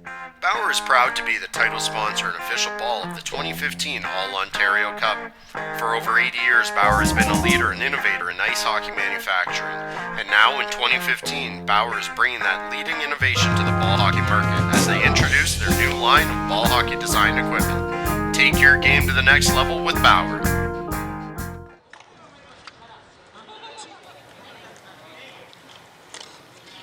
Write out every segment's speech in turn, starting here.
Bauer is proud to be the title sponsor and official ball of the 2015 All-Ontario Cup. For over 80 years, Bauer has been a leader and innovator in ice hockey manufacturing. And now in 2015, Bauer is bringing that leading innovation to the ball hockey market as they introduce their new line of ball hockey design equipment. Take your game to the next level with Bauer.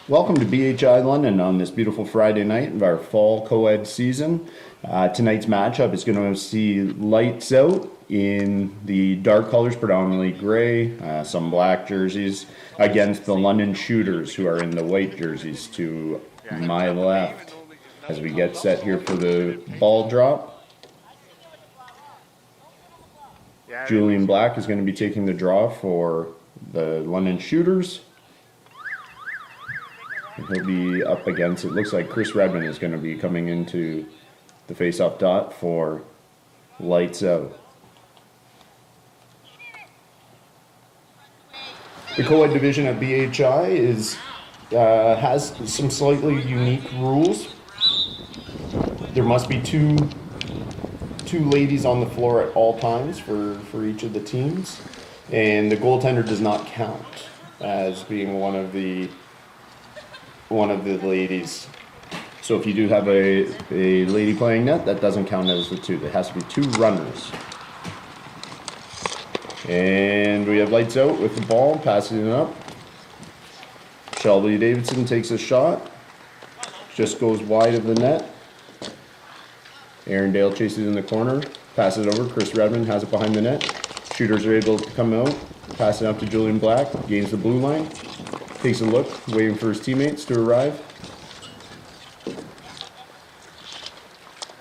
Welcome to BHI London on this beautiful Friday night of our fall co-ed season. Tonight's matchup is going to see lights out in the dark colors, predominantly gray, some black jerseys, against the London Shooters, who are in the white jerseys to my left. As we get set here for the ball drop, Julian Black is going to be taking the draw for the London Shooters. He'll be up against, it looks like Chris Redmond is going to be coming into the face-off dot for lights out. The co-ed division at BHI has some slightly unique rules. There must be two ladies on the floor at all times for each of the teams, and the goaltender does not count as being one of the ladies. So if you do have a lady playing net, that doesn't count as the two. There has to be two runners. And we have lights out with the ball, passing it up. Shelby Davidson takes a shot. Just goes wide of the net. Aaron Dale chases in the corner, passes it over. Chris Redmond has it behind the net. Shooters are able to come out, pass it up to Julian Black, gains the blue line. Takes a look, waiting for his teammates to arrive.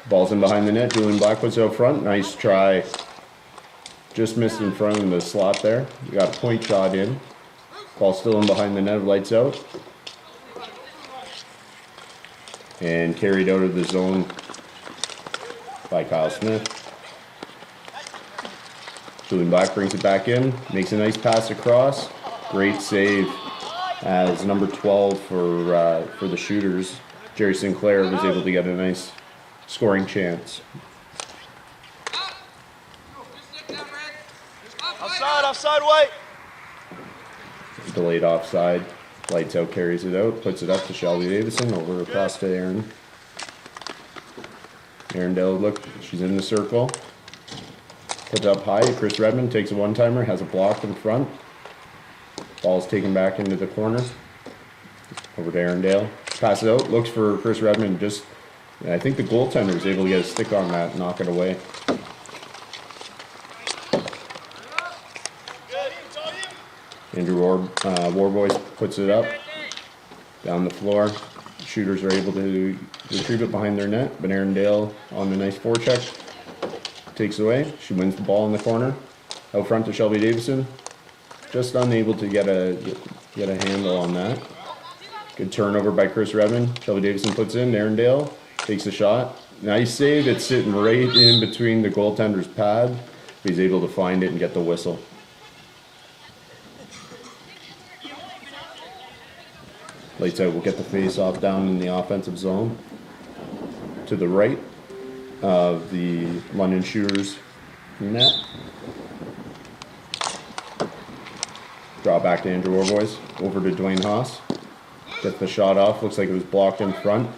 Ball's in behind the net. Julian Black puts it out front. Nice try. Just missed in front of the slot there. We got a point shot in. Ball still in behind the net. Lights out. And carried out of the zone by Kyle Smith. Julian Black brings it back in. Makes a nice pass across. Great save. As number 12 for the Shooters, Jerry Sinclair was able to get a nice scoring chance. Offside, white. Delayed offside. Lights out, carries it out, puts it up to Shelby Davison, over across to Aaron. Aaron Dell, look, she's in the circle. Puts up high. Chris Redmond takes a one-timer, has a block in front. Ball's taken back into the corner. Over to Aaron Dale. Pass it out. Looks for Chris Redmond. I think the goaltender is able to get a stick on that and knock it away. Andrew Warboys puts it up. Down the floor. Shooters are able to retrieve it behind their net, but Aaron Dale on the nice forecheck takes it away. She wins the ball in the corner. Out front to Shelby Davison. Just unable to get a handle on that. Good turnover by Chris Redmond. Shelby Davison puts in. Aaron Dale takes a shot. Nice save. It's sitting right in between the goaltender's pad. He's able to find it and get the whistle. Lights out will get the face-off down in the offensive zone to the right of the London Shooters net. Draw back to Andrew Warboys, over to Dwayne Haas. Gets the shot off, looks like it was blocked in front.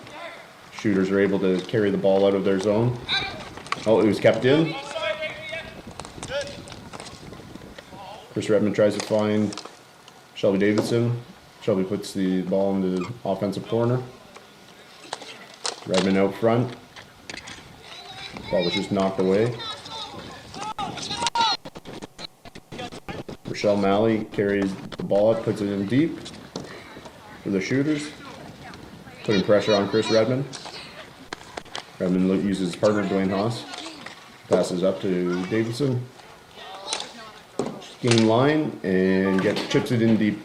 Shooters are able to carry the ball out of their zone. Oh, it was kept in. Chris Redmond tries to find Shelby Davidson. Shelby puts the ball into the offensive corner. Redmond out front. Ball was just knocked away. Rochelle Malley carries the ball up, puts it in deep for the Shooters. Putting pressure on Chris Redmond. Redmond uses his partner, Dwayne Haas. Passes up to Davidson. Game line and chips it in deep.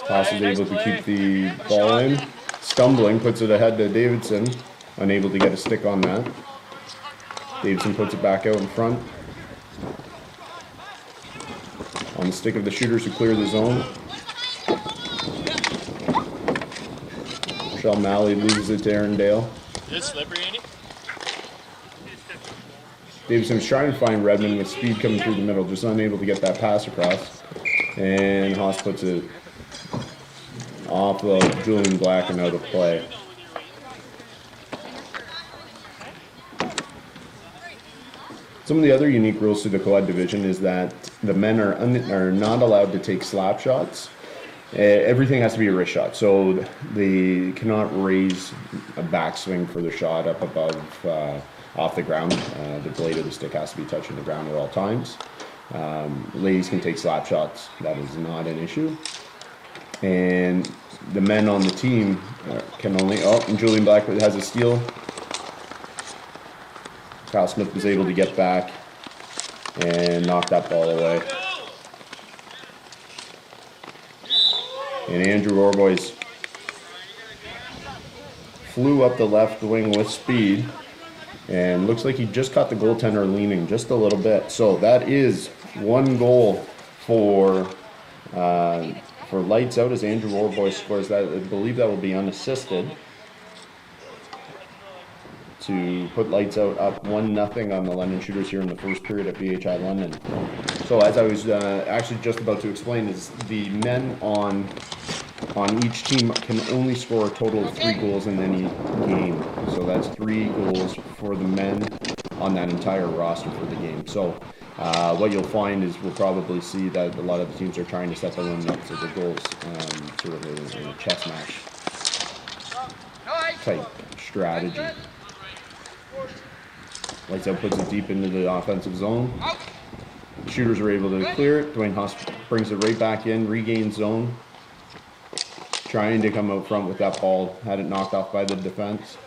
Haas is able to keep the ball in. Stumbling, puts it ahead to Davidson. Unable to get a stick on that. Davidson puts it back out in front. On the stick of the shooters who clear the zone. Michelle Malley loses it to Arundel. It's slippery, Andy. Davidson's trying to find Redmond with speed coming through the middle, just unable to get that pass across. And Haas puts it off of Julian Black and out of play. Some of the other unique rules to the co-ed division is that the men are not allowed to take slap shots. Everything has to be a wrist shot, so they cannot raise a backswing for the shot up above off the ground. The blade of the stick has to be touching the ground at all times. Ladies can take slap shots, that is not an issue. And the men on the team can only, and Julian Black has a steal. Kyle Smith was able to get back and knock that ball away. And Andrew Orbois flew up the left wing with speed and looks like he just caught the goaltender leaning just a little bit. So that is 1 goal for Lights Out as Andrew Orbois scores that. I believe that will be unassisted to put Lights Out up 1-0 on the London Shooters here in the first period at BHI London. So as I was actually just about to explain, is the men on each team can only score a total of 3 goals in any game. So that's 3 goals for the men on that entire roster for the game. So what you'll find is we'll probably see that a lot of the teams are trying to set their own up for the goals, sort of a chess match type strategy. Lights Out puts it deep into the offensive zone. The shooters are able to clear it. Dwayne Huss brings it right back in, regains zone. Trying to come out front with that ball. Had it knocked off by the defense.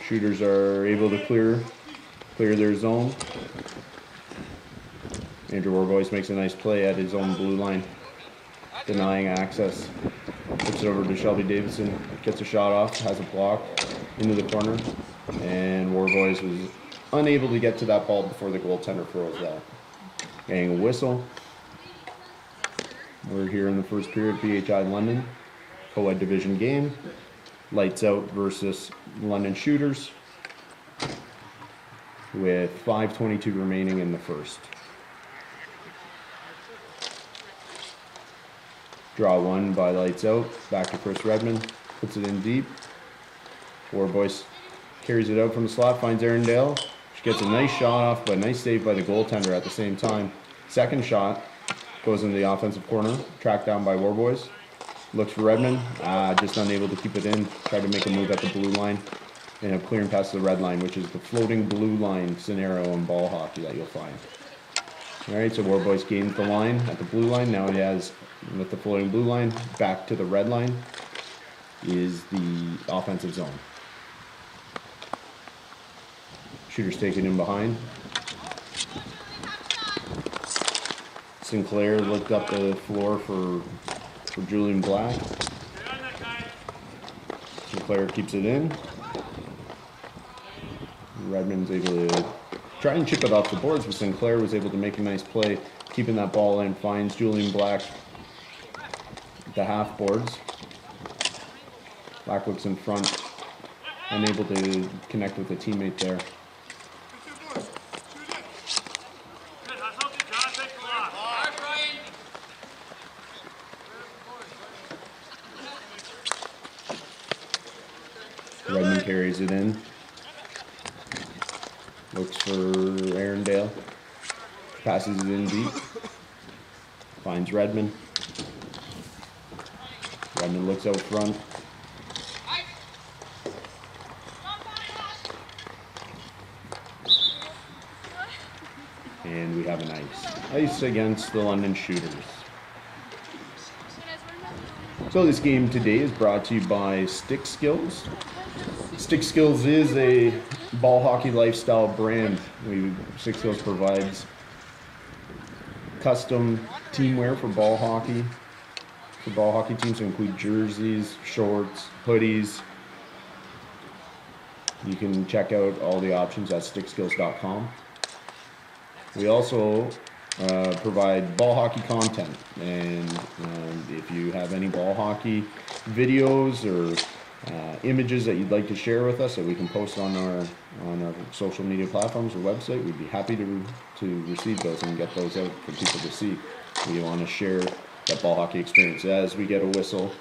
Shooters are able to clear their zone. Andrew Orbois makes a nice play at his own blue line, denying access. Puts it over to Shelby Davidson. Gets a shot off, has a block into the corner. And Warboys was unable to get to that ball before the goaltender throws that. Getting a whistle. We're here in the first period, BHI London, co-ed division game. Lights Out versus London Shooters with 5:22 remaining in the first. Draw 1 by Lights Out. Back to Chris Redmond. Puts it in deep. Warboys carries it out from the slot, finds Arundel. She gets a nice shot off, but a nice save by the goaltender at the same time. Second shot goes into the offensive corner, tracked down by Warboys. Looks for Redmond, just unable to keep it in. Tried to make a move at the blue line and a clearing past the red line, which is the floating blue line scenario in ball hockey that you'll find. All right, so Warboys gains the line at the blue line. Now he has, with the floating blue line, back to the red line is the offensive zone. Shooters taking him behind. Sinclair looked up the floor for Julian Black. Sinclair keeps it in. Redmond's able to try and chip it off the boards, but Sinclair was able to make a nice play, keeping that ball in, finds Julian Black at the half boards. Black looks in front, unable to connect with a teammate there. Redmond carries it in. Looks for Arundel. Passes it in deep. Finds Redmond. Redmond looks out front. And we have an ice. Ice against the London Shooters. So this game today is brought to you by Stick Skills. Stick Skills is a ball hockey lifestyle brand. Stick Skills provides custom teamwear for ball hockey teams to include jerseys, shorts, hoodies. You can check out all the options at stickskills.com. We also provide ball hockey content, and if you have any ball hockey videos or images that you'd like to share with us that we can post on our social media platforms or website, we'd be happy to receive those and get those out for people to see. We want to share that ball hockey experience. As we get a whistle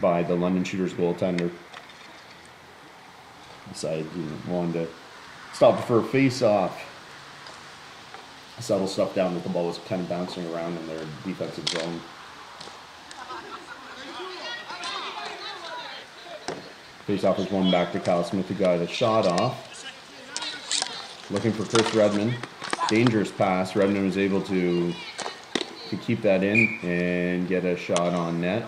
by the London Shooters goaltender, decided he wanted to stop for a face-off. Subtle stuff down, that the ball was kind of bouncing around in their defensive zone. Face-off was won back to Kyle Smith, who got a shot off. Looking for Chris Redmond. Dangerous pass. Redmond was able to keep that in and get a shot on net.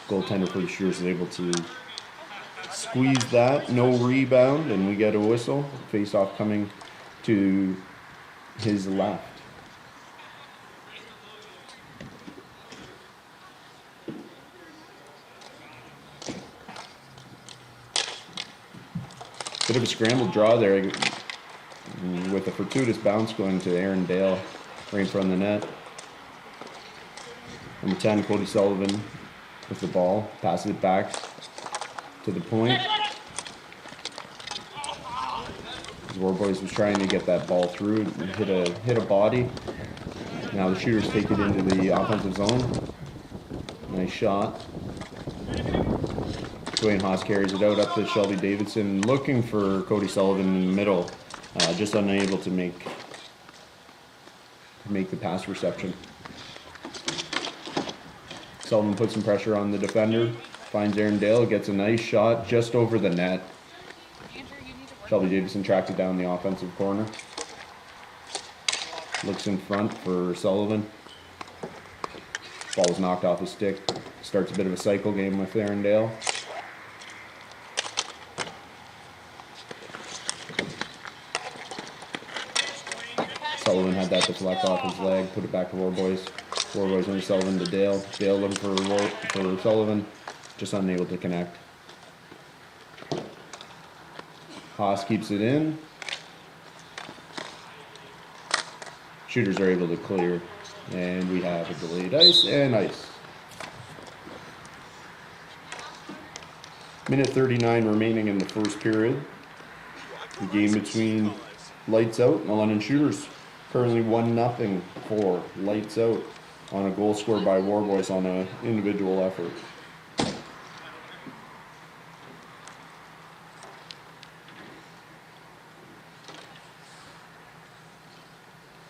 Goaltender for the Shooters is able to squeeze that. No rebound, and we get a whistle. Face-off coming to his left. Bit of a scrambled draw there with a fortuitous bounce going to Aaron Dale right in front of the net. Number 10, Cody Sullivan with the ball, passes it back to the point. Warboys was trying to get that ball through, hit a body. Now the Shooters take it into the offensive zone. Nice shot. Dwayne Haas carries it out up to Shelby Davidson, looking for Cody Sullivan in the middle, just unable to make the pass reception. Sullivan puts some pressure on the defender, finds Aaron Dale, gets a nice shot just over the net. Shelby Davidson tracked it down the offensive corner. Looks in front for Sullivan. Ball was knocked off his stick. Starts a bit of a cycle game with Aaron Dale. Sullivan had that deflect off his leg, put it back to Warboys. Warboys under Sullivan to Dale. Dale looking for Sullivan, just unable to connect. Haas keeps it in. Shooters are able to clear, and we have a delayed ice and ice. Minute 39 remaining in the first period. The game between Lights Out and the London Shooters. Currently 1-0 for Lights Out on a goal scored by Warboys on an individual effort.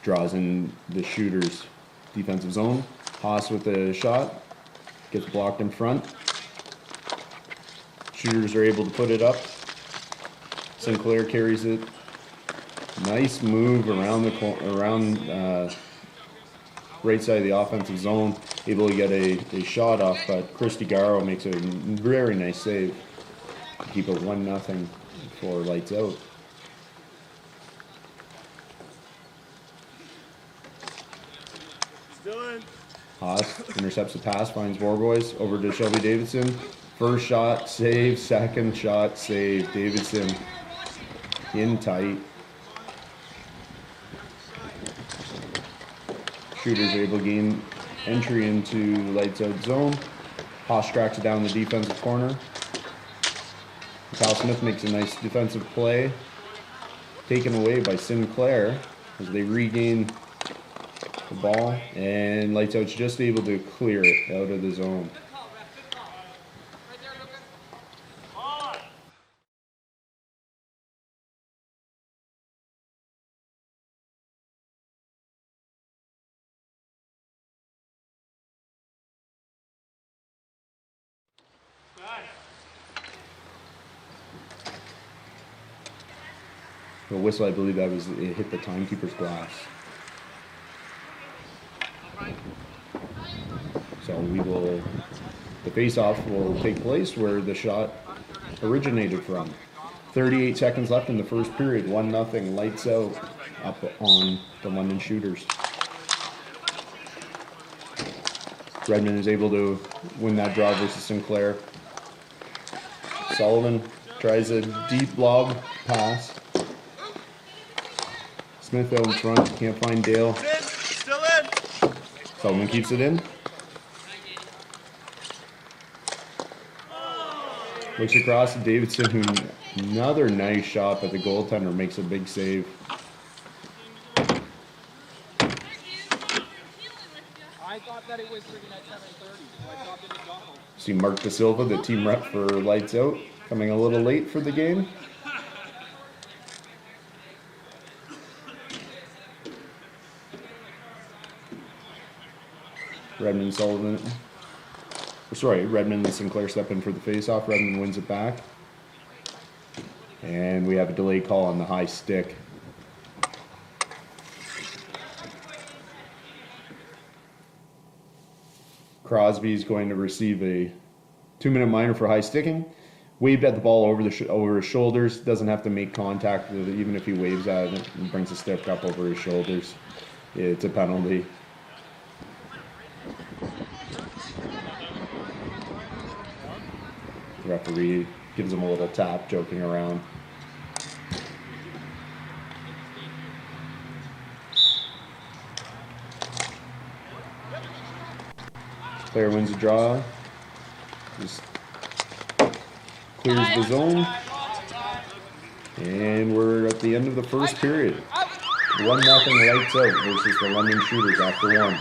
Draws in the Shooters' defensive zone. Haas with a shot. Gets blocked in front. Shooters are able to put it up. Sinclair carries it. Nice move around right side of the offensive zone. Able to get a shot off, but Christy Garrow makes a very nice save to keep it 1-0 for Lights Out. Haas intercepts the pass, finds Warboys over to Shelby Davidson. First shot, save. Second shot, save. Davidson in tight. Shooters able to gain entry into Lights Out zone. Haas tracks it down the defensive corner. Kyle Smith makes a nice defensive play. Taken away by Sinclair as they regain the ball. And Lights Out's just able to clear it out of the zone. The whistle, I believe that was, it hit the timekeeper's glass. So the face-off will take place where the shot originated from. 38 seconds left in the first period, 1-0, Lights Out up on the London Shooters. Redmond is able to win that draw versus Sinclair. Sullivan tries a deep lob pass. Smith out in front, can't find Dale. Still in. Sullivan keeps it in. Looks across to Davidson, who another nice shot, but the goaltender makes a big save. I thought that it was freaking at 7:30, so I thought that it doubled. See Mark Da Silva, the team rep for Lights Out, coming a little late for the game. Redmond and Sinclair step in for the face-off. Redmond wins it back. And we have a delay call on the high stick. Crosby's going to receive a 2-minute minor for high sticking. Waved at the ball over his shoulders. Doesn't have to make contact with it, even if he waves at it and brings the stick up over his shoulders. It's a penalty. The referee gives him a little tap, joking around. Player wins the draw. Just clears the zone. And we're at the end of the first period. 1-0 Lights Out versus the London Shooters after one.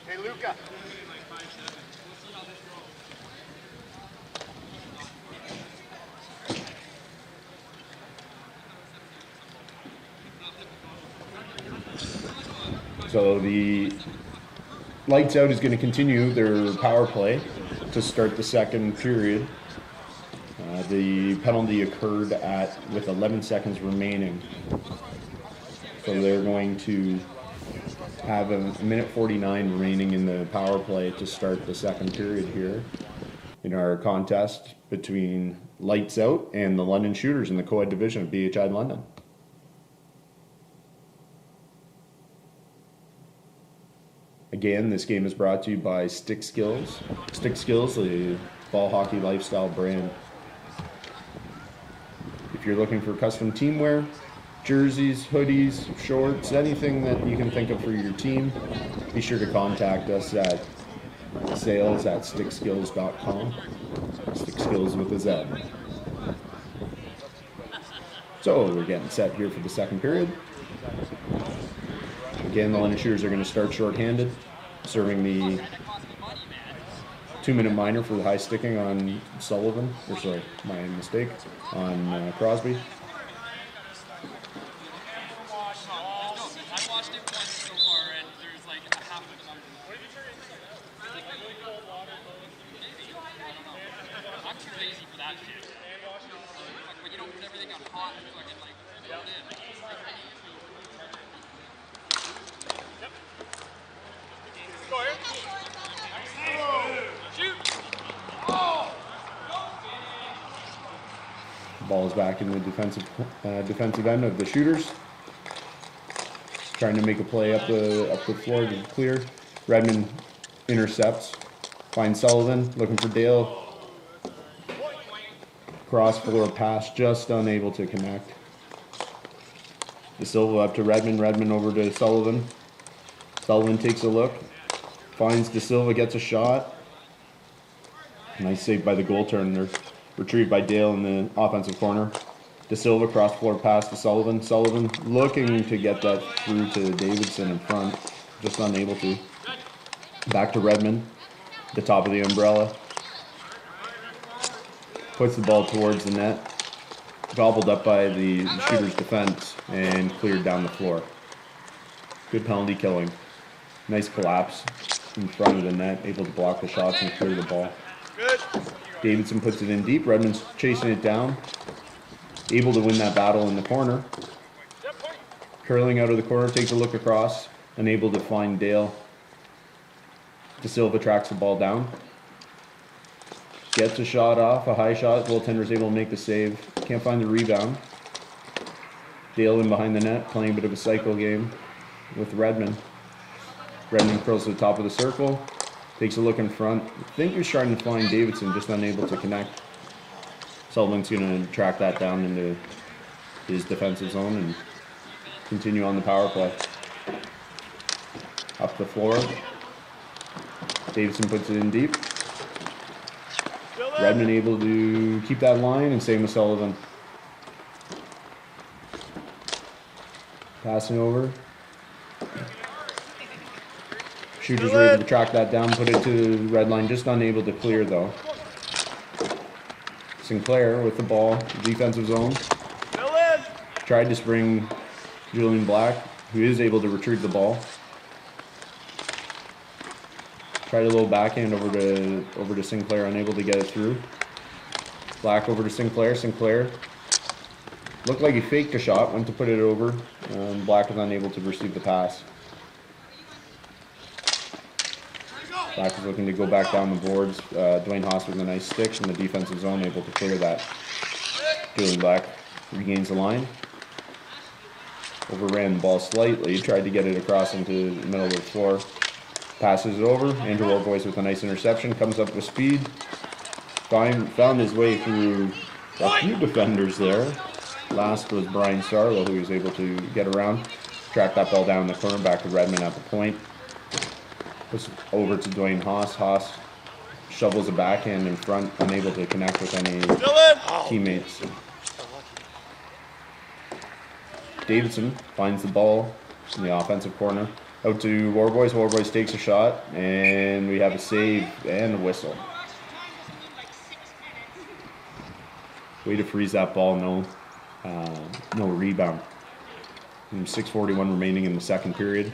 Hey, Luca. So the Lights Out is going to continue their power play to start the second period. The penalty occurred with 11 seconds remaining. So they're going to have a minute 49 remaining in the power play to start the second period here in our contest between Lights Out and the London Shooters in the co-ed division of BHI London. Again, this game is brought to you by Stick Skills. Stick Skills, the ball hockey lifestyle brand. If you're looking for custom teamwear, jerseys, hoodies, shorts, anything that you can think of for your team, be sure to contact us at sales@stickskills.com. Stick Skills with a Z. So we're getting set here for the second period. Again, the London Shooters are going to start shorthanded, serving the 2-minute minor for the high sticking on Sullivan, my mistake, on Crosby. I watched it once so far, and there's like a half of something. Maybe. I don't know. I'm too lazy for that shit. But you know, when everything got hot and fucking like throw it in. Ball is back in the defensive end of the Shooters. Trying to make a play up the floor to clear. Redmond intercepts. Finds Sullivan, looking for Dale. Cross floor pass, just unable to connect. De Silva up to Redmond. Redmond over to Sullivan. Sullivan takes a look. Finds De Silva, gets a shot. Nice save by the goaltender. Retrieved by Dale in the offensive corner. De Silva cross floor pass to Sullivan. Sullivan looking to get that through to Davidson in front. Just unable to. Back to Redmond. The top of the umbrella. Puts the ball towards the net. Gobbled up by the Shooters' defense and cleared down the floor. Good penalty killing. Nice collapse in front of the net. Able to block the shots and clear the ball. Good. Davidson puts it in deep. Redmond's chasing it down. Able to win that battle in the corner. Curling out of the corner, takes a look across. Unable to find Dale. De Silva tracks the ball down. Gets a shot off, a high shot. Goaltender's able to make the save. Can't find the rebound. Dale in behind the net, playing a bit of a cycle game with Redmond. Redmond curls to the top of the circle. Takes a look in front. I think he's trying to find Davidson, just unable to connect. Sullivan's going to track that down into his defensive zone and continue on the power play. Up the floor. Davidson puts it in deep. Redmond able to keep that line, and same with Sullivan. Passing over. Shooters are able to track that down, put it to the red line, just unable to clear though. Sinclair with the ball, defensive zone. Tried to spring Julian Black, who is able to retrieve the ball. Tried a little backhand over to Sinclair, unable to get it through. Black over to Sinclair. Sinclair looked like he faked a shot, went to put it over. Black was unable to receive the pass. Black is looking to go back down the boards. Dwayne Haas with a nice stick in the defensive zone, able to clear that. Julian Black regains the line. Overran the ball slightly, tried to get it across into the middle of the floor. Passes it over. Andrew Orbois with a nice interception, comes up with speed. Found his way through a few defenders there. Last was Brian Sarlo, who was able to get around, track that ball down the corner, back to Redmond at the point. Puts over to Dwayne Haas. Haas shovels a backhand in front, unable to connect with any teammates. Davidson finds the ball in the offensive corner. Out to Warboys. Warboys takes a shot, and we have a save and a whistle. Way to freeze that ball. No rebound. 6:41 remaining in the second period.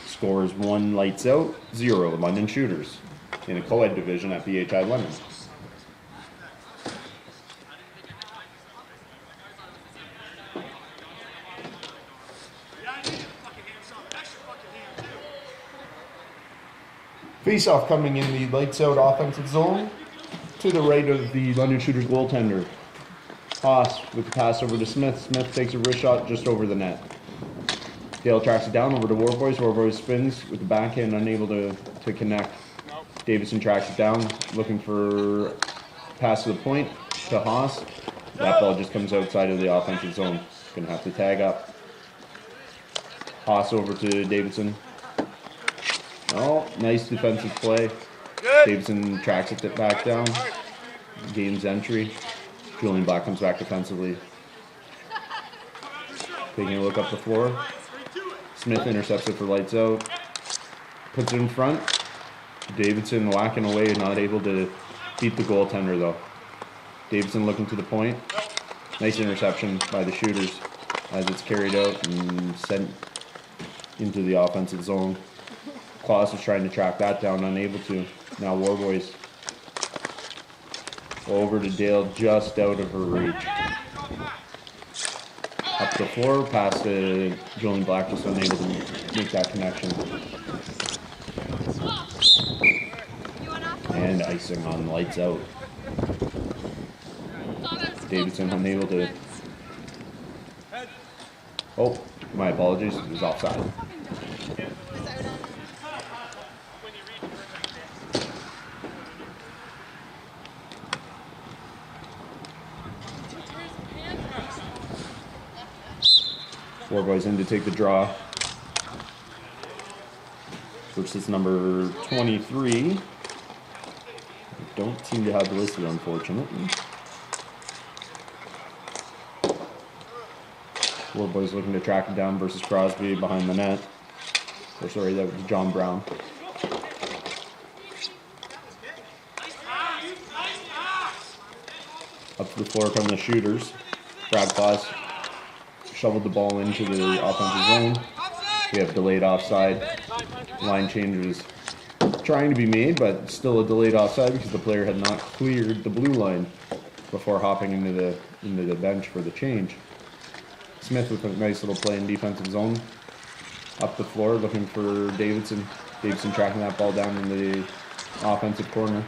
Score is 1 lights out, 0 London Shooters in a co-ed division at BHI London. Face-off coming in the lights out offensive zone to the right of the London Shooters goaltender. Haas with the pass over to Smith. Smith takes a wrist shot just over the net. Dale tracks it down over to Warboys. Warboys spins with the backhand, unable to connect. Davidson tracks it down, looking for pass to the point to Haas. That ball just comes outside of the offensive zone. Gonna have to tag up. Haas over to Davidson. Oh, nice defensive play. Davidson tracks it back down. Gains entry. Julian Black comes back defensively. Taking a look up the floor. Smith intercepts it for lights out. Puts it in front. Davidson whacking away, not able to beat the goaltender though. Davidson looking to the point. Nice interception by the Shooters as it's carried out and sent into the offensive zone. Klaus is trying to track that down, unable to. Now Warboys over to Dale, just out of her reach. Up the floor, past to Julian Black, just unable to make that connection. And icing on lights out. Davidson unable to. Oh, my apologies, it was offside. Warboys in to take the draw. Versus number 23. Don't seem to have listed, unfortunately. Warboys looking to track it down versus Crosby behind the net. Or sorry, that was John Brown. Up to the floor come the Shooters. Brad Klaus shoveled the ball into the offensive zone. We have delayed offside. Line changes trying to be made, but still a delayed offside because the player had not cleared the blue line before hopping into the bench for the change. Smith with a nice little play in defensive zone. Up the floor looking for Davidson. Davidson tracking that ball down in the offensive corner.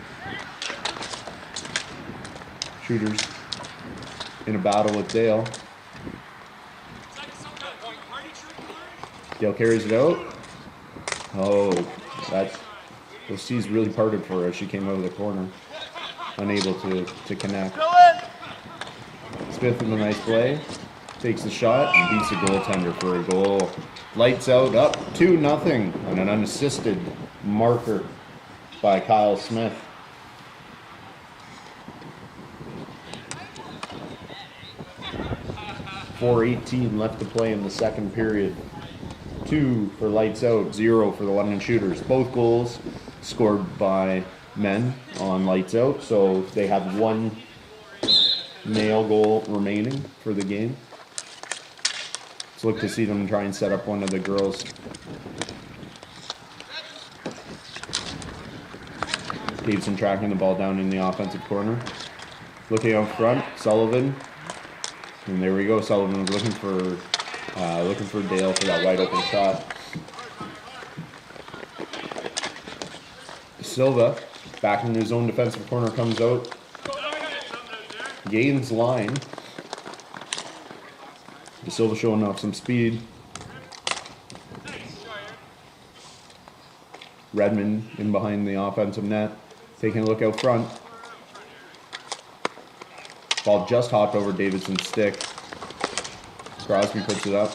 Shooters in a battle with Dale. Dale carries it out. Oh, that Those C's really parted for her as she came out of the corner. Unable to connect. Still in. Smith with a nice play. Takes the shot and beats the goaltender for a goal. Lights out, up 2-0 on an unassisted marker by Kyle Smith. 4:18 left to play in the second period. 2 for lights out, 0 for the London Shooters. Both goals scored by men on lights out, so they have 1 male goal remaining for the game. Let's look to see them try and set up one of the girls. Davidson tracking the ball down in the offensive corner. Looking out front, Sullivan. And there we go, Sullivan was looking for Dale for that wide open shot. Silva, back into his own defensive corner, comes out. Gains line. De Silva showing off some speed. Redmond in behind the offensive net, taking a look out front. Ball just hopped over Davidson's stick. Crosby puts it up.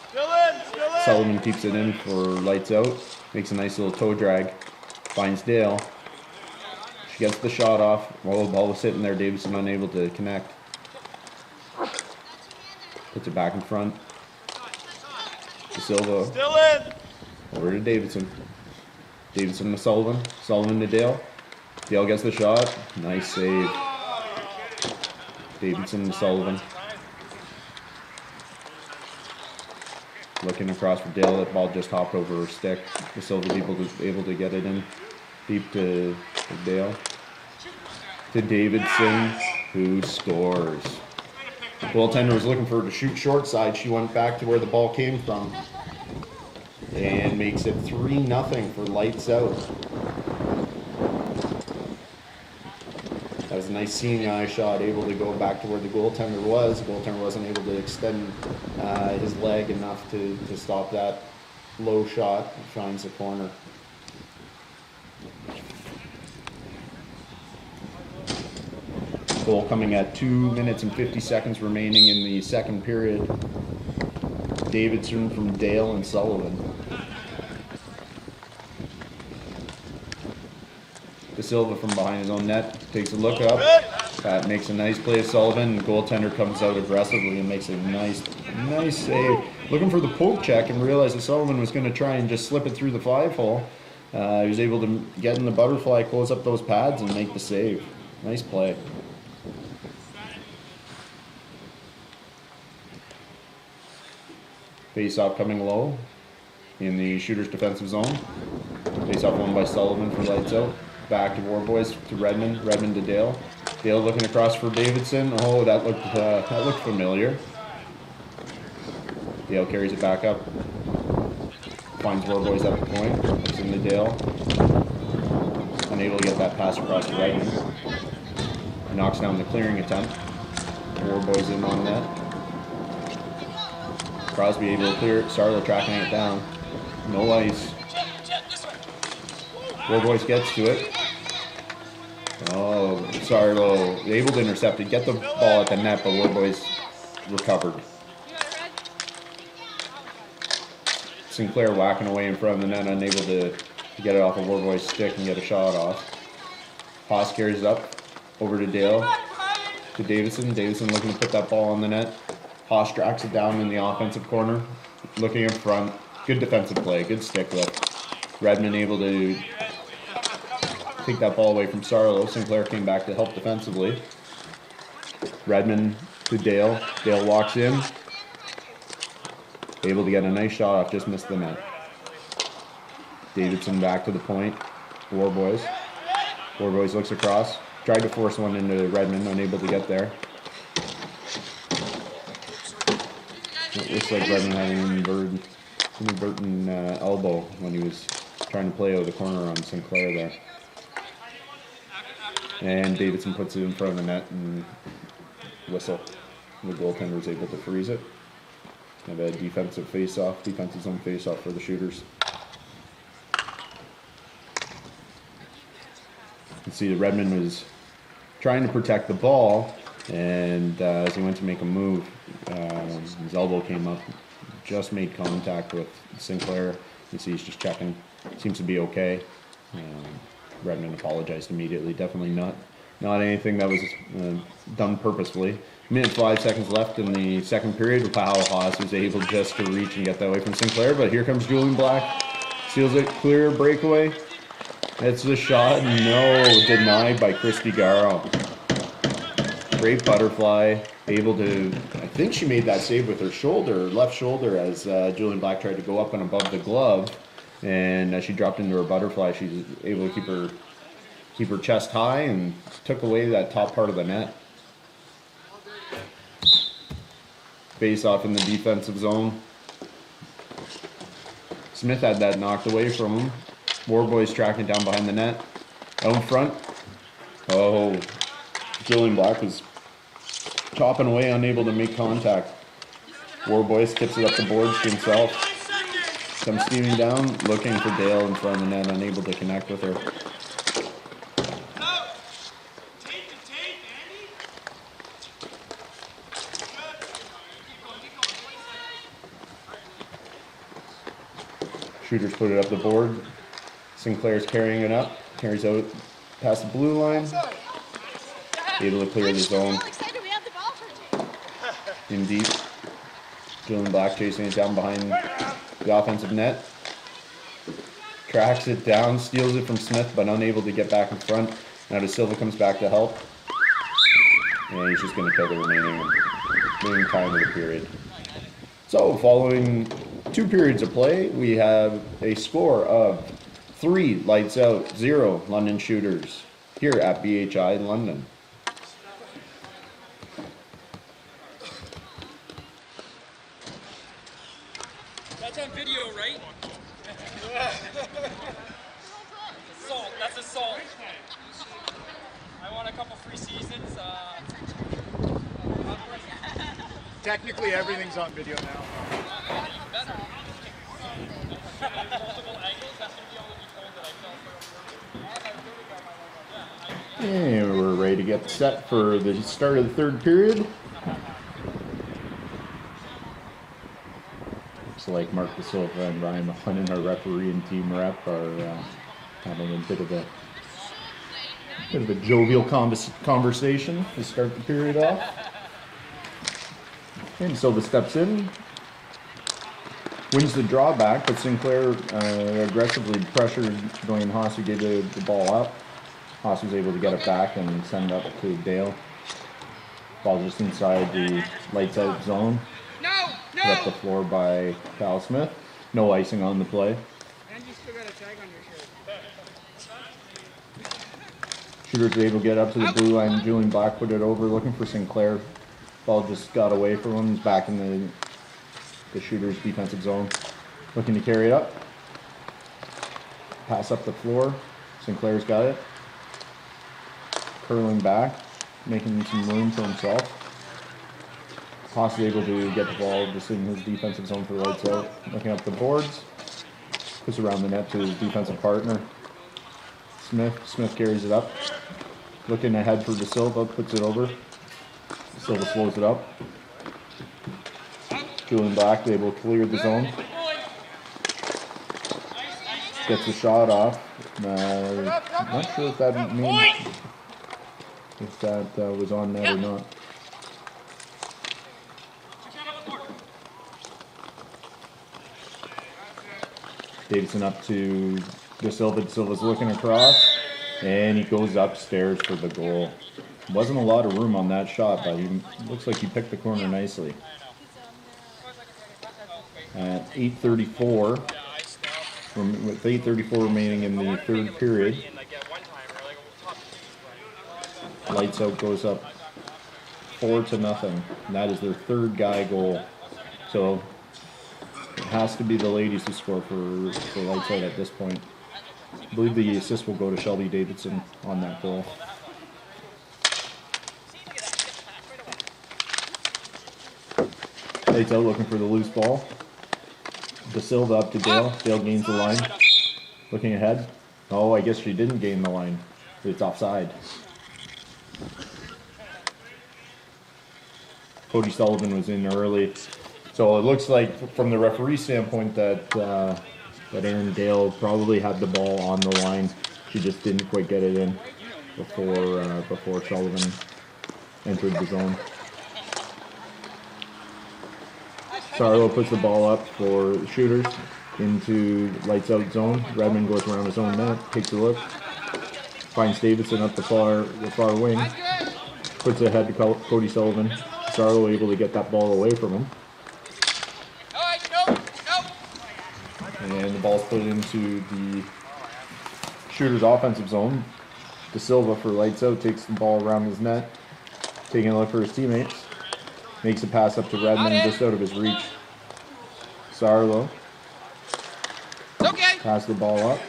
Still in. Still in. Sullivan keeps it in for lights out. Makes a nice little toe drag. Finds Dale. She gets the shot off. While the ball was sitting there, Davidson unable to connect. Puts it back in front. De Silva Still in. over to Davidson. Davidson to Sullivan. Sullivan to Dale. Dale gets the shot. Nice save. Davidson to Sullivan. Looking across for Dale. That ball just hopped over her stick. De Silva able to get it in deep to Dale. To Davidson, who scores. The goaltender was looking for her to shoot short side. She went back to where the ball came from and makes it 3-0 for lights out. That was a nice seeing eye shot, able to go back to where the goaltender was. The goaltender wasn't able to extend his leg enough to stop that low shot. It finds the corner. Goal coming at 2 minutes and 50 seconds remaining in the second period. Davidson from Dale and Sullivan. De Silva from behind his own net takes a look up. Makes a nice play of Sullivan. The goaltender comes out aggressively and makes a nice save. Looking for the poke check and realized that Sullivan was going to try and just slip it through the 5-hole. He was able to get in the butterfly, close up those pads, and make the save. Nice play. Face-off coming low in the Shooters' defensive zone. Face-off won by Sullivan for lights out. Back to Warboys to Redmond. Redmond to Dale. Dale looking across for Davidson. Oh, that looked familiar. Dale carries it back up. Finds Warboys at the point. Looks into Dale. Unable to get that pass across to Redmond. Knocks down the clearing attempt. Warboys in on net. Crosby able to clear it. Sarlo tracking it down. No ice. Warboys gets to it. Oh, Sarlo able to intercept it. Get the ball at the net, but Warboys recovered. Sinclair whacking away in front of the net, unable to get it off of Warboys' stick and get a shot off. Haas carries it up over to Dale. To Davidson. Davidson looking to put that ball on the net. Haas tracks it down in the offensive corner. Looking in front. Good defensive play. Good stick lift. Redmond able to take that ball away from Sarlo. Sinclair came back to help defensively. Redmond to Dale. Dale walks in. Able to get a nice shot off. Just missed the net. Davidson back to the point. Warboys. Warboys looks across. Tried to force one into Redmond. Unable to get there. It looks like Redmond had an inadvertent elbow when he was trying to play out of the corner on Sinclair there. And Davidson puts it in front of the net and whistle. The goaltender was able to freeze it. Have a defensive zone face-off for the Shooters. You see that Redmond was trying to protect the ball, and as he went to make a move, his elbow came up, just made contact with Sinclair. You see he's just checking, seems to be okay. Redmond apologized immediately. Definitely not anything that was done purposefully. Minute 5 seconds left in the second period. Wow, Haas was able just to reach and get that away from Sinclair, but here comes Julian Black. Seals it clear, breakaway. Hits the shot, no, denied by Christy Garrow. Great butterfly, able to, I think she made that save with her shoulder, left shoulder, as Julian Black tried to go up and above the glove. And as she dropped into her butterfly, she's able to keep her chest high and took away that top part of the net. Face off in the defensive zone. Smith had that knocked away from him. Warboys tracking down behind the net. Out in front. Oh, Julian Black was chopping away, unable to make contact. Warboys tips it up the boards to himself. Comes steaming down, looking for Dale in front of the net, unable to connect with her. Shooters put it up the board. Sinclair's carrying it up. Carries out past the blue line. Able to clear the zone. In deep. Julian Black chasing it down behind the offensive net. Tracks it down, steals it from Smith, but unable to get back in front. Now De Silva comes back to help. And he's just going to kill the remaining time of the period. So, following 2 periods of play, we have a score of 3 lights out, 0 London Shooters here at BHI London. That's on video, right? Salt. That's assault. I want a couple free seasons. Technically, everything's on video now. Better. Multiple angles. That's gonna be all that you told that I fell for. And we're ready to get set for the start of the 3rd period. Looks like Mark De Silva and Ryan McLennan, our referee and team rep, are having a bit of a jovial conversation to start the period off. And Silva steps in, wins the drawback, but Sinclair aggressively pressured Dwayne Haas, who gave the ball up. Haas was able to get it back and send it up to Dale. Ball just inside the lights out zone. Put up the floor by Cal Smith. No icing on the play. And you still got a tag on your shirt. Shooters were able to get up to the blue line. Julian Black put it over, looking for Sinclair. Ball just got away from him. He's back in the Shooters' defensive zone. Looking to carry it up. Pass up the floor. Sinclair's got it. Curling back, making some room for himself. Haas is able to get the ball just in his defensive zone for the lights out. Looking up the boards. Puts around the net to his defensive partner. Smith carries it up. Looking ahead for De Silva, puts it over. De Silva slows it up. Julian Black able to clear the zone. Gets the shot off. Not sure if that was on net or not. Davidson up to De Silva. De Silva's looking across, and he goes upstairs for the goal. Wasn't a lot of room on that shot, but he looks like he picked the corner nicely. At 8:34, with 8:34 remaining in the 3rd period, lights out goes up 4-0. And that is their 3rd guy goal. So it has to be the ladies who score for lights out at this point. I believe the assist will go to Shelby Davidson on that goal. Lights out looking for the loose ball. De Silva up to Dale. Dale gains the line. Looking ahead. Oh, I guess she didn't gain the line. It's offside. Cody Sullivan was in early. So it looks like from the referee standpoint that that Erin Dale probably had the ball on the line. She just didn't quite get it in before Sullivan entered the zone. Sarlo puts the ball up for the shooters into lights out zone. Redmond goes around his own net, takes a look, finds Davidson up the far wing, puts it ahead to Cody Sullivan. Sarlo able to get that ball away from him. And the ball's put into the shooter's offensive zone. De Silva for lights out takes the ball around his net, taking a look for his teammates. Makes a pass up to Redmond just out of his reach. Sarlo. Pass the ball up.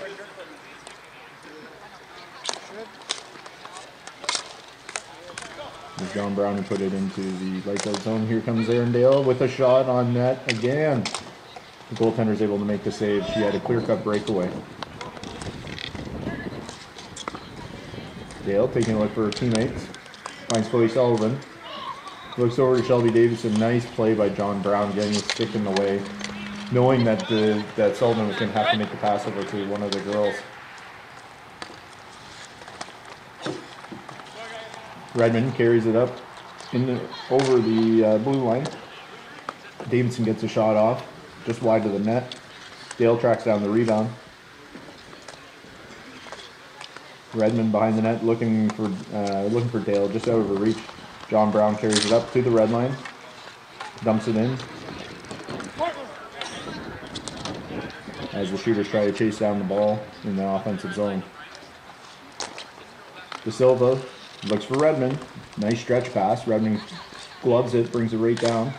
There's John Brown to put it into the lights out zone. Here comes Arundel with a shot on net again. The goaltender's able to make the save. She had a clear-cut breakaway. Dale taking a look for her teammates. Finds Chloe Sullivan. Looks over to Shelby Davidson. Nice play by John Brown, getting his stick in the way, knowing that that Sullivan was going to have to make the pass over to one of the girls. Redmond carries it up over the blue line. Davidson gets a shot off, just wide of the net. Dale tracks down the rebound. Redmond behind the net, looking for Dale, just out of her reach. John Brown carries it up to the red line, dumps it in. As the shooters try to chase down the ball in the offensive zone. De Silva looks for Redmond. Nice stretch pass. Redmond gloves it, brings it right down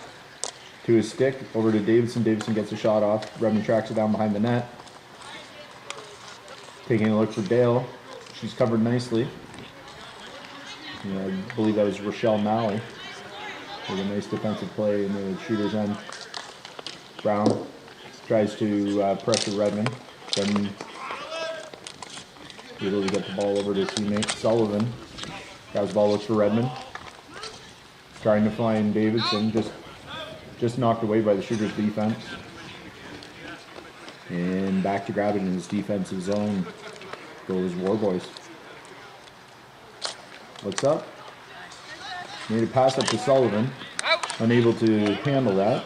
to his stick. Over to Davidson. Davidson gets a shot off. Redmond tracks it down behind the net. Taking a look for Dale. She's covered nicely. I believe that was Rochelle Malley with a nice defensive play in the shooter's end. Brown tries to pressure Redmond. Redmond able to get the ball over to his teammate Sullivan. Grabs the ball, looks for Redmond. Trying to find Davidson, just knocked away by the shooter's defense. And back to grab it in his defensive zone. Goes War Boys. Looks up. Made a pass up to Sullivan. Unable to handle that.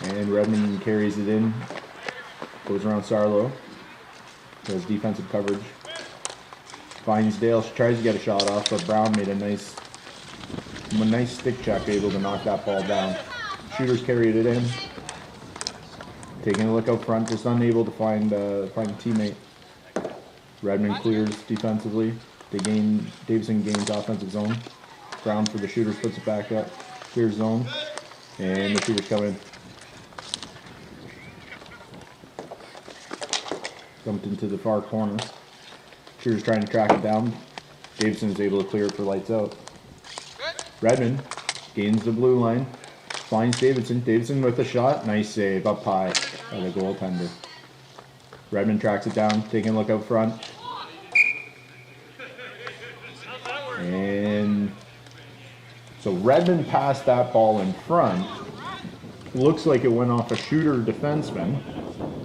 And Redmond carries it in. Goes around Sarlo. Does defensive coverage. Finds Dale. She tries to get a shot off, but Brown made a nice stick check, able to knock that ball down. Shooters carried it in. Taking a look out front, just unable to find a teammate. Redmond clears defensively. Davidson gains offensive zone. Brown for the shooters puts it back up. Clears zone. And the shooters come in. Jumped into the far corner. Shooters trying to track it down. Davidson is able to clear it for lights out. Redmond gains the blue line. Finds Davidson. Davidson with a shot. Nice save up high by the goaltender. Redmond tracks it down, taking a look out front. And so Redmond passed that ball in front. Looks like it went off a shooter defenseman,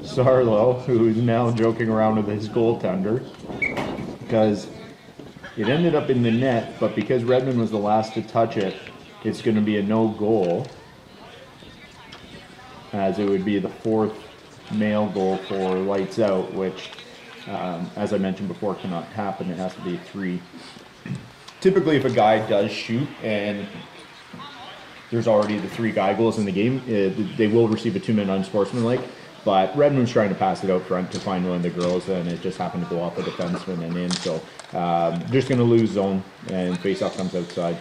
Sarlo, who's now joking around with his goaltender, because it ended up in the net, but because Redmond was the last to touch it, it's going to be a no goal, as it would be the fourth male goal for lights out, which, as I mentioned before, cannot happen. It has to be 3. Typically, if a guy does shoot and there's already the 3 guy goals in the game, they will receive a 2-minute unsportsmanlike. But Redmond's trying to pass it out front to find one of the girls, and it just happened to go off a defenseman and in. So just going to lose zone, and faceoff comes outside.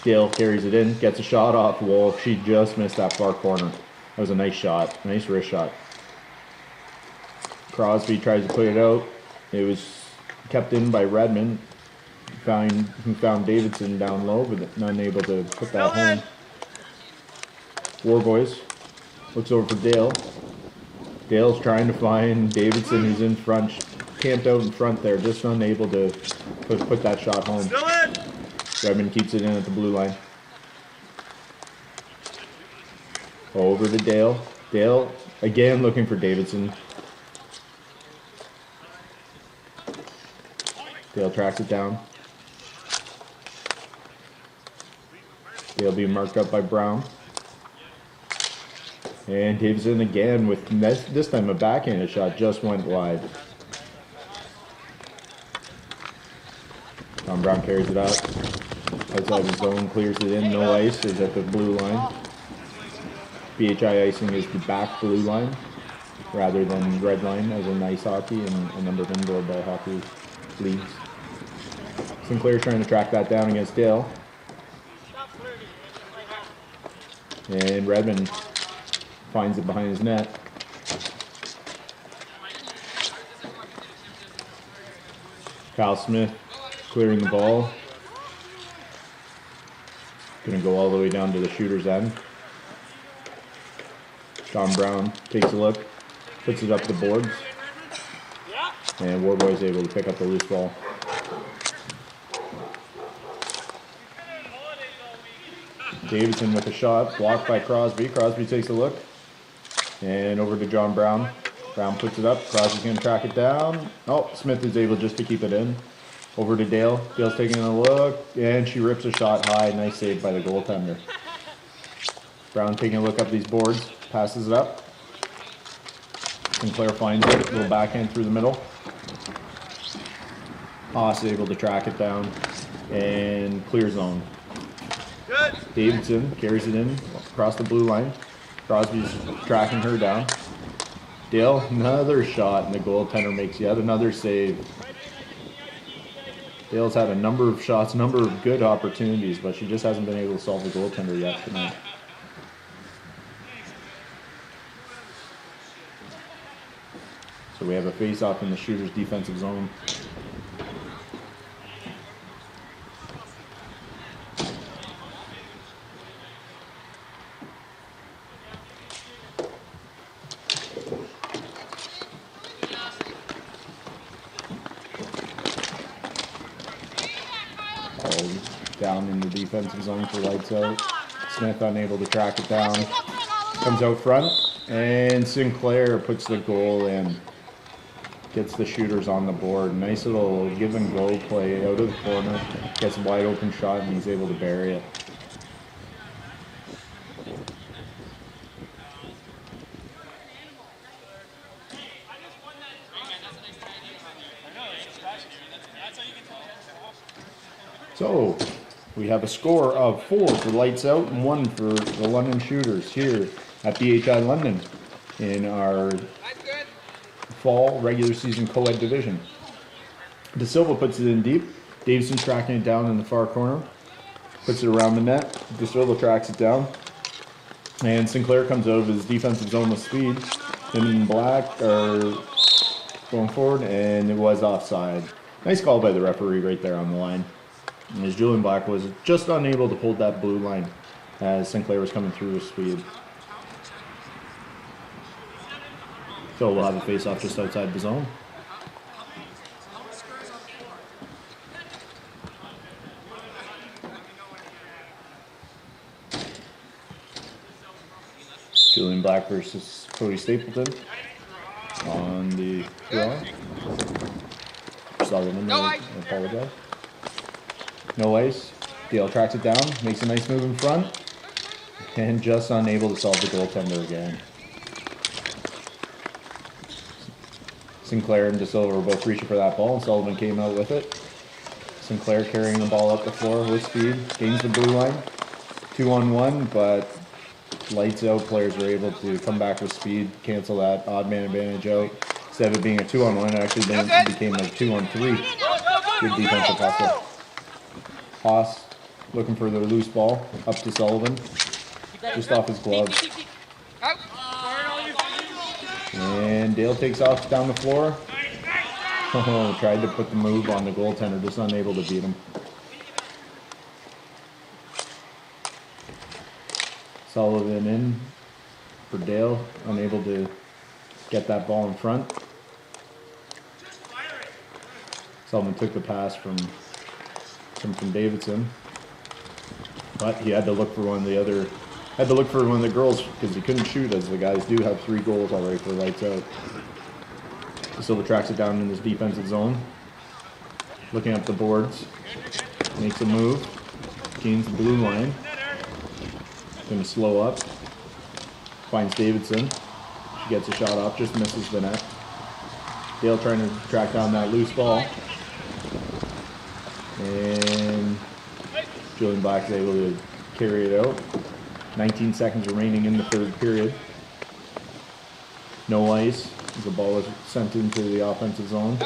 Dale carries it in, gets a shot off. Well, she just missed that far corner. That was a nice shot, nice wrist shot. Crosby tries to put it out. It was kept in by Redmond. He found Davidson down low, but unable to put that home. War Boys looks over for Dale. Dale's trying to find Davidson, who's in front, camped out in front there, just unable to put that shot home. Still in. Redmond keeps it in at the blue line. Over to Dale. Dale again looking for Davidson. Dale tracks it down. Dale being marked up by Brown. And Davidson again with this time a backhanded shot just went wide. Tom Brown carries it out. Outside the zone, clears it in. No ice is at the blue line. BHI icing is the back blue line rather than red line as in ice hockey and a number of indoor ball hockey leagues. Sinclair trying to track that down against Dale. And Redmond finds it behind his net. Kyle Smith clearing the ball. Gonna go all the way down to the shooter's end. John Brown takes a look, puts it up the boards, and Warboy's able to pick up the loose ball. Davidson with a shot, blocked by Crosby. Crosby takes a look, and over to John Brown. Brown puts it up, Crosby's gonna track it down. Oh, Smith is able just to keep it in. Over to Dale. Dale's taking a look, and she rips a shot high. Nice save by the goaltender. Brown taking a look up these boards, passes it up. Sinclair finds it, little backhand through the middle. Haas able to track it down, and clear zone. Good. Davidson carries it in across the blue line. Crosby's tracking her down. Dale, another shot, and the goaltender makes yet another save. Dale's had a number of shots, a number of good opportunities, but she just hasn't been able to solve the goaltender yet tonight. So we have a face-off in the shooter's defensive zone. Down in the defensive zone for lights out. Smith unable to track it down. Comes out front, and Sinclair puts the goal in. Gets the shooters on the board. Nice little give and go play out of the corner. Gets a wide open shot, and he's able to bury it. So, we have a score of 4 for Lights Out and 1 for the London Shooters here at BHI London in our fall regular season co-ed division. De Silva puts it in deep. Davison tracking it down in the far corner. Puts it around the net. De Silva tracks it down. And Sinclair comes out of his defensive zone with speed. In black are going forward, and it was offside. Nice call by the referee right there on the line. As Julian Black was just unable to hold that blue line as Sinclair was coming through with speed. So we'll have a face-off just outside the zone. Julian Black versus Cody Stapleton on the draw. Sullivan, I apologize. No ice. Dale tracks it down, makes a nice move in front, and just unable to solve the goaltender again. Sinclair and De Silva were both reaching for that ball, and Sullivan came out with it. Sinclair carrying the ball up the floor with speed, gains the blue line. 2-on-1, but lights out players were able to come back with speed, cancel that odd man advantage out. Instead of it being a 2-on-1, it actually became a 2-on-3. Good defensive hustle. Haas looking for the loose ball up to Sullivan, just off his glove. And Dale takes off down the floor. Oh, tried to put the move on the goaltender, just unable to beat him. Sullivan in for Dale, unable to get that ball in front. Sullivan took the pass from Davidson, but he had to look for one of the girls because he couldn't shoot, as the guys do have 3 goals already for lights out. Silva tracks it down in his defensive zone, looking up the boards, makes a move, gains the blue line, going to slow up, finds Davidson, she gets a shot off, just misses the net. Dale trying to track down that loose ball, and Julian Black is able to carry it out. 19 seconds remaining in the 3rd period. No ice. The ball is sent into the offensive zone.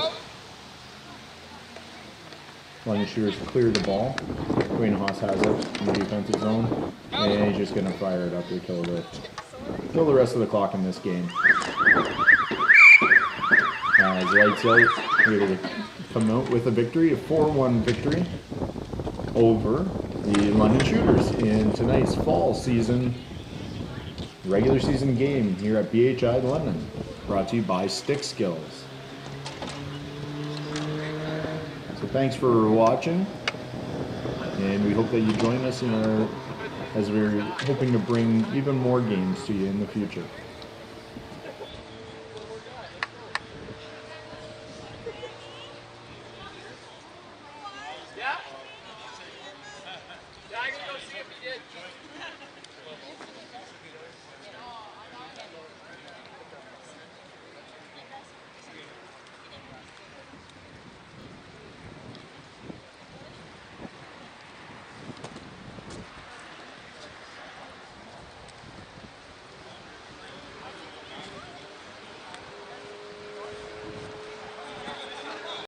London Shooters clear the ball. Dwayne Haas has it in the defensive zone. And he's just going to fire it up to kill the rest of the clock in this game. As lights out, we're able to come out with a victory, a 4-1 victory over the London Shooters in tonight's fall season, regular season game here at BHI London, brought to you by Stick Skills. So thanks for watching, and we hope that you join us as we're hoping to bring even more games to you in the future. Yeah, I can go see if he did.